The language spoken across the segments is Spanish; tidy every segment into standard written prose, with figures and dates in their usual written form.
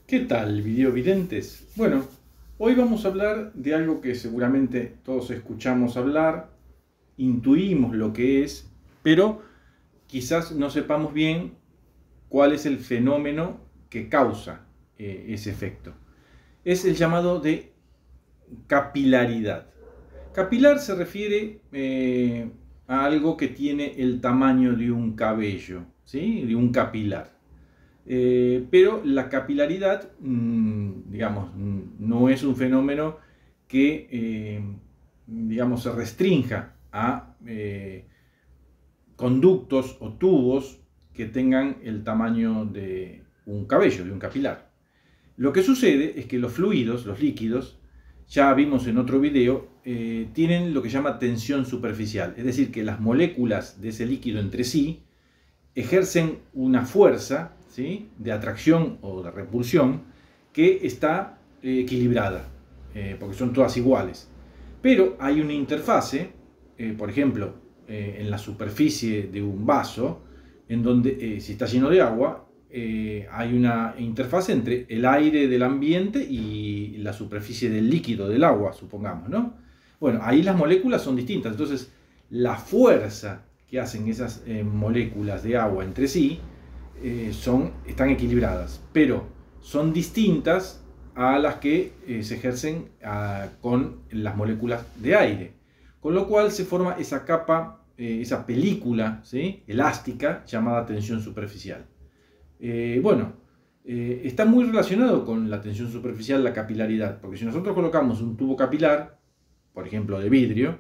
¿Qué tal, videovidentes? Bueno, hoy vamos a hablar de algo que seguramente todos escuchamos hablar, intuimos lo que es, pero quizás no sepamos bien cuál es el fenómeno que causa ese efecto. Es el llamado de capilaridad. Capilar se refiere a algo que tiene el tamaño de un cabello, ¿sí? De un capilar. Pero la capilaridad, digamos, no es un fenómeno que, digamos, se restrinja a conductos o tubos que tengan el tamaño de un cabello, de un capilar. Lo que sucede es que los fluidos, los líquidos, ya vimos en otro video, tienen lo que se llama tensión superficial, es decir, que las moléculas de ese líquido entre sí ejercen una fuerza, ¿sí?, de atracción o de repulsión que está equilibrada, porque son todas iguales. Pero hay una interfase, por ejemplo, en la superficie de un vaso, en donde si está lleno de agua, hay una interfase entre el aire del ambiente y la superficie del líquido, del agua, supongamos, ¿no? Bueno, ahí las moléculas son distintas, entonces la fuerza que hacen esas moléculas de agua entre sí están equilibradas, pero son distintas a las que se ejercen con las moléculas de aire. Con lo cual se forma esa capa, esa película, ¿sí?, elástica llamada tensión superficial. Está muy relacionado con la tensión superficial la capilaridad, porque si nosotros colocamos un tubo capilar, por ejemplo de vidrio,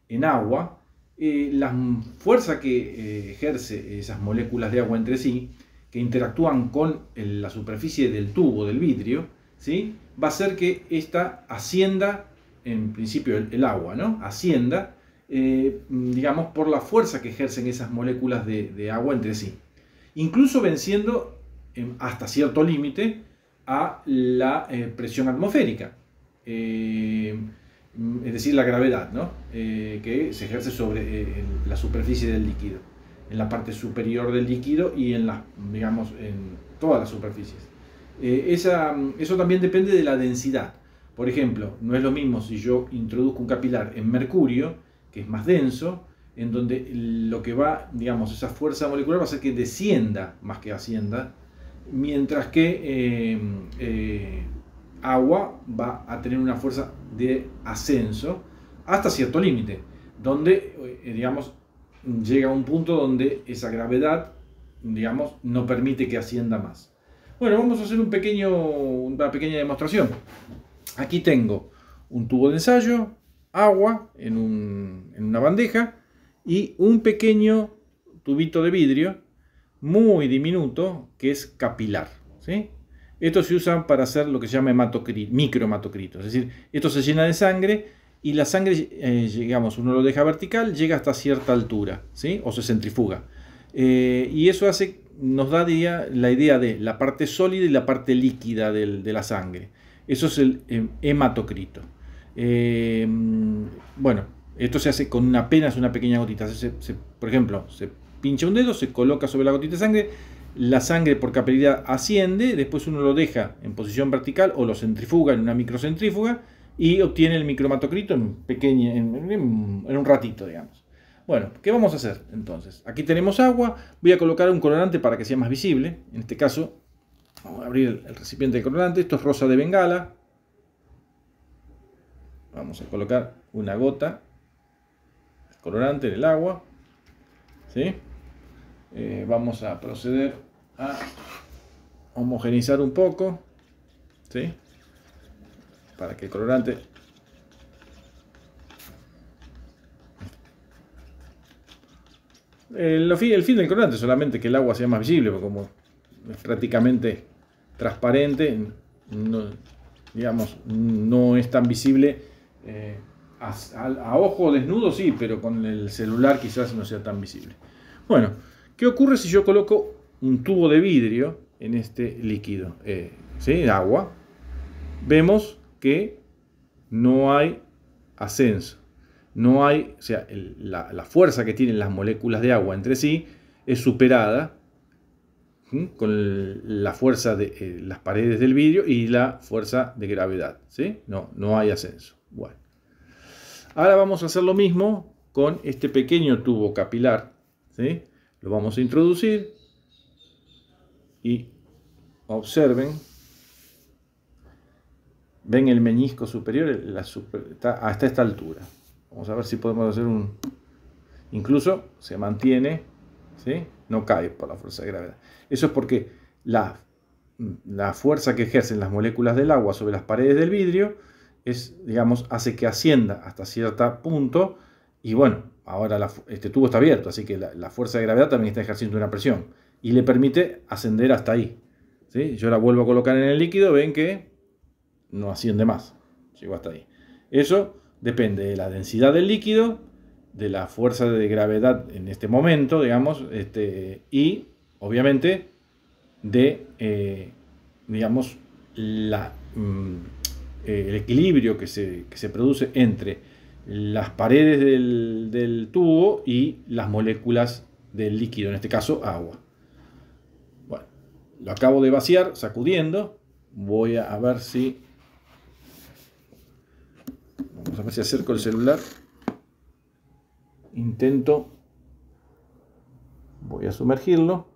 en agua, la fuerza que ejerce esas moléculas de agua entre sí, que interactúan con la superficie del tubo, del vidrio, ¿sí?, va a hacer que ésta ascienda, en principio el agua, ¿no?, ascienda, digamos, por la fuerza que ejercen esas moléculas de agua entre sí. Incluso venciendo hasta cierto límite a la presión atmosférica. Es decir, la gravedad, ¿no?, que se ejerce sobre la superficie del líquido, en la parte superior del líquido y digamos, en todas las superficies. Eso también depende de la densidad. Por ejemplo, no es lo mismo si yo introduzco un capilar en mercurio, que es más denso, en donde lo que va, digamos, esa fuerza molecular va a hacer que descienda más que ascienda, mientras que agua va a tener una fuerza de ascenso hasta cierto límite, donde, digamos, llega a un punto donde esa gravedad, digamos, no permite que ascienda más. Bueno, vamos a hacer una pequeña demostración. Aquí tengo un tubo de ensayo, agua en una bandeja y un pequeño tubito de vidrio muy diminuto que es capilar, ¿sí? Estos se usan para hacer lo que se llama microhematocrito, es decir, esto se llena de sangre y la sangre, digamos, uno lo deja vertical, llega hasta cierta altura, ¿sí?, o se centrifuga. Y eso nos da la idea de la parte sólida y la parte líquida de la sangre. Eso es el hematocrito. Bueno, esto se hace con apenas una pequeña gotita. Por ejemplo, se pincha un dedo, se coloca sobre la gotita de sangre, la sangre por capilaridad asciende, después uno lo deja en posición vertical o lo centrifuga en una microcentrífuga y obtiene el microhematocrito en un ratito, digamos. Bueno, ¿qué vamos a hacer entonces? Aquí tenemos agua, voy a colocar un colorante para que sea más visible. En este caso, vamos a abrir el recipiente de colorante, esto es rosa de Bengala. Vamos a colocar una gota de colorante en el agua, ¿sí? Vamos a proceder a homogeneizar un poco, ¿sí?, para que el colorante el fin del colorante es solamente que el agua sea más visible, porque como es prácticamente transparente, digamos, no es tan visible. A ojo desnudo sí, pero con el celular quizás no sea tan visible. Bueno, ¿qué ocurre si yo coloco un tubo de vidrio en este líquido, ¿sí?, agua? Vemos que no hay ascenso. No hay, o sea, la fuerza que tienen las moléculas de agua entre sí es superada con la fuerza de las paredes del vidrio y la fuerza de gravedad, ¿sí? No hay ascenso. Bueno, ahora vamos a hacer lo mismo con este pequeño tubo capilar, ¿sí? Lo vamos a introducir y observen, ven el meñisco superior, está hasta esta altura. Vamos a ver si podemos hacer incluso se mantiene, ¿sí? No cae por la fuerza de gravedad. Eso es porque la fuerza que ejercen las moléculas del agua sobre las paredes del vidrio hace que ascienda hasta cierto punto. Y bueno, ahora este tubo está abierto, así que la fuerza de gravedad también está ejerciendo una presión y le permite ascender hasta ahí, ¿sí? Yo la vuelvo a colocar en el líquido, ven que no asciende más, llegó hasta ahí. Eso depende de la densidad del líquido, de la fuerza de gravedad en este momento, y obviamente de, el equilibrio que se produce entre las paredes del tubo y las moléculas del líquido, en este caso agua. Bueno, lo acabo de vaciar sacudiendo. Voy a ver si... Vamos a ver si acerco el celular. Voy a sumergirlo.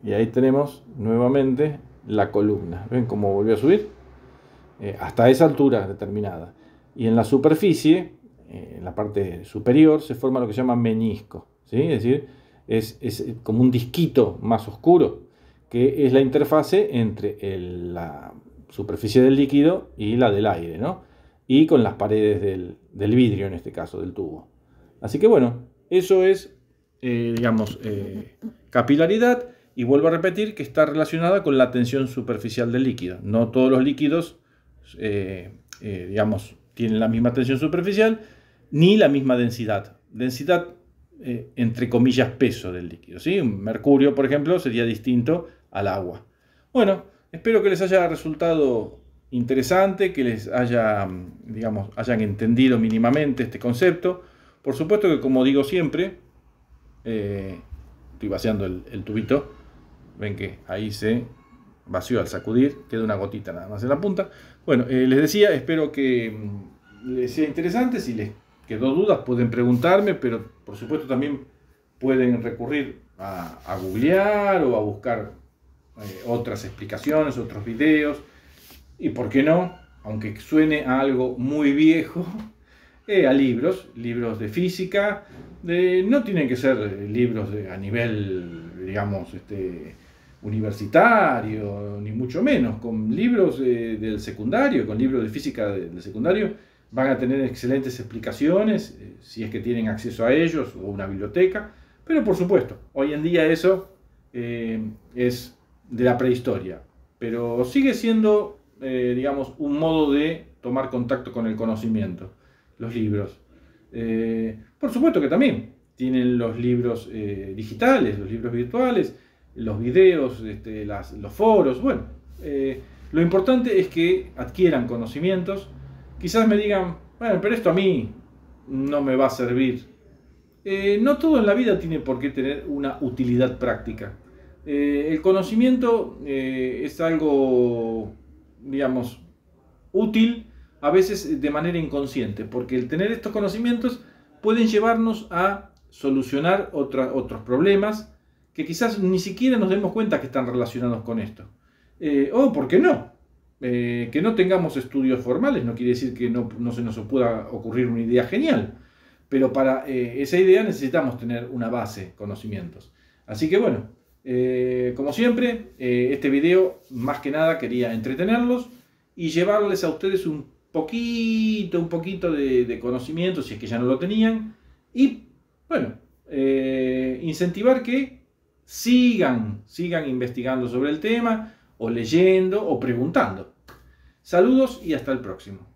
Y ahí tenemos nuevamente la columna. ¿Ven cómo volvió a subir? Hasta esa altura determinada. Y en la superficie, en la parte superior, se forma lo que se llama meñisco, ¿sí? Es decir, es como un disquito más oscuro, que es la interfase entre la superficie del líquido y la del aire, ¿no? Y con las paredes del vidrio, en este caso, del tubo. Así que bueno, eso es, capilaridad. Y vuelvo a repetir que está relacionada con la tensión superficial del líquido. No todos los líquidos, tienen la misma tensión superficial ni la misma densidad. Densidad, entre comillas, peso del líquido, ¿sí? Un mercurio, por ejemplo, sería distinto al agua. Bueno, espero que les haya resultado interesante, que les hayan entendido mínimamente este concepto. Por supuesto que, como digo siempre, estoy vaciando el tubito. Ven que ahí se vació al sacudir, queda una gotita nada más en la punta. Bueno, les decía, espero que les sea interesante. Si les quedó dudas pueden preguntarme, pero por supuesto también pueden recurrir a googlear o a buscar otras explicaciones, otros videos. Y por qué no, aunque suene a algo muy viejo, a libros de física. No tienen que ser libros a nivel, universitario, ni mucho menos. Con libros del secundario, con libros de física del secundario, van a tener excelentes explicaciones, si es que tienen acceso a ellos o una biblioteca. Pero por supuesto, hoy en día eso es de la prehistoria, pero sigue siendo, un modo de tomar contacto con el conocimiento, los libros. Por supuesto que también tienen los libros digitales, los libros virtuales, los videos, los foros. Bueno, lo importante es que adquieran conocimientos. Quizás me digan, bueno, pero esto a mí no me va a servir. No todo en la vida tiene por qué tener una utilidad práctica. El conocimiento es algo, útil a veces de manera inconsciente, porque el tener estos conocimientos pueden llevarnos a solucionar otros problemas que quizás ni siquiera nos demos cuenta que están relacionados con esto. O, ¿por qué no? Que no tengamos estudios formales no quiere decir que no se nos pueda ocurrir una idea genial, pero para esa idea necesitamos tener una base, conocimientos. Así que bueno, como siempre, este video más que nada quería entretenerlos y llevarles a ustedes un poquito de conocimiento, si es que ya no lo tenían, y bueno, incentivar que sigan investigando sobre el tema, o leyendo, o preguntando. Saludos y hasta el próximo.